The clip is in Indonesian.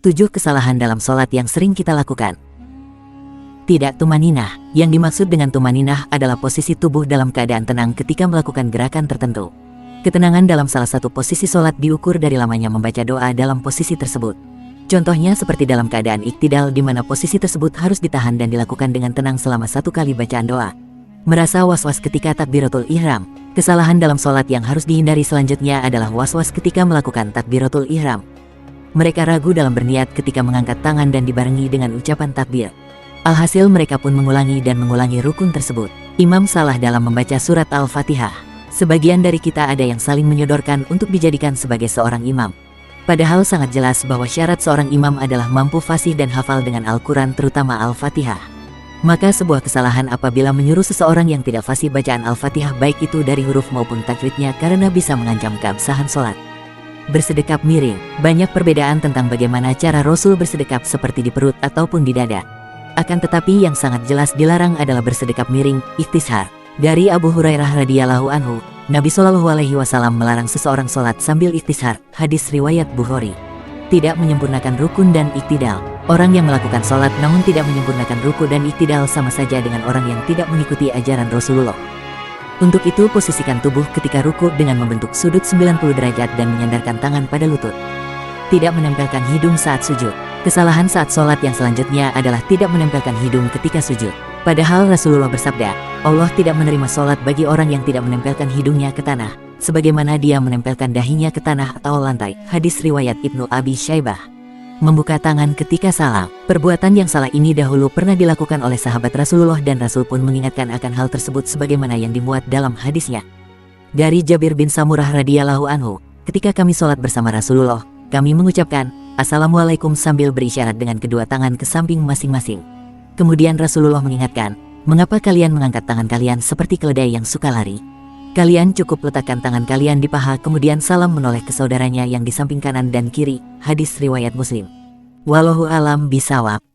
7 kesalahan dalam sholat yang sering kita lakukan. Tidak tumaninah. Yang dimaksud dengan tumaninah adalah posisi tubuh dalam keadaan tenang ketika melakukan gerakan tertentu. Ketenangan dalam salah satu posisi sholat diukur dari lamanya membaca doa dalam posisi tersebut. Contohnya seperti dalam keadaan iktidal di mana posisi tersebut harus ditahan dan dilakukan dengan tenang selama 1 kali bacaan doa. Merasa was-was ketika takbiratul ihram. Kesalahan dalam sholat yang harus dihindari selanjutnya adalah was-was ketika melakukan takbiratul ihram. Mereka ragu dalam berniat ketika mengangkat tangan dan dibarengi dengan ucapan takbir. Alhasil mereka pun mengulangi rukun tersebut. Imam salah dalam membaca surat Al-Fatihah. Sebagian dari kita ada yang saling menyodorkan untuk dijadikan sebagai seorang imam. Padahal sangat jelas bahwa syarat seorang imam adalah mampu fasih dan hafal dengan Al-Quran terutama Al-Fatihah. Maka sebuah kesalahan apabila menyuruh seseorang yang tidak fasih bacaan Al-Fatihah baik itu dari huruf maupun tajwidnya karena bisa mengancam keabsahan sholat. Bersedekap miring. Banyak perbedaan tentang bagaimana cara Rasul bersedekap seperti di perut ataupun di dada. Akan tetapi yang sangat jelas dilarang adalah bersedekap miring, iktishar. Dari Abu Hurairah radhiyallahu anhu, Nabi Shallallahu alaihi wasallam melarang seseorang sholat sambil iktishar. Hadis riwayat Bukhari. Tidak menyempurnakan rukun dan iktidal. Orang yang melakukan sholat namun tidak menyempurnakan rukun dan iktidal sama saja dengan orang yang tidak mengikuti ajaran Rasulullah. Untuk itu posisikan tubuh ketika ruku dengan membentuk sudut 90 derajat dan menyandarkan tangan pada lutut. Tidak menempelkan hidung saat sujud. Kesalahan saat sholat yang selanjutnya adalah tidak menempelkan hidung ketika sujud. Padahal Rasulullah bersabda, Allah tidak menerima sholat bagi orang yang tidak menempelkan hidungnya ke tanah, sebagaimana dia menempelkan dahinya ke tanah atau lantai. Hadis riwayat Ibnu Abi Syaibah. Membuka tangan ketika salam. Perbuatan yang salah ini dahulu pernah dilakukan oleh sahabat Rasulullah dan Rasul pun mengingatkan akan hal tersebut sebagaimana yang dimuat dalam hadisnya. Dari Jabir bin Samurah radhiyallahu anhu, ketika kami sholat bersama Rasulullah, kami mengucapkan Assalamualaikum sambil berisyarat dengan kedua tangan ke samping masing-masing. Kemudian Rasulullah mengingatkan, mengapa kalian mengangkat tangan kalian seperti keledai yang suka lari? Kalian cukup letakkan tangan kalian di paha kemudian salam menoleh ke saudaranya yang di samping kanan dan kiri. Hadis riwayat Muslim. Wallahu alam bisawab.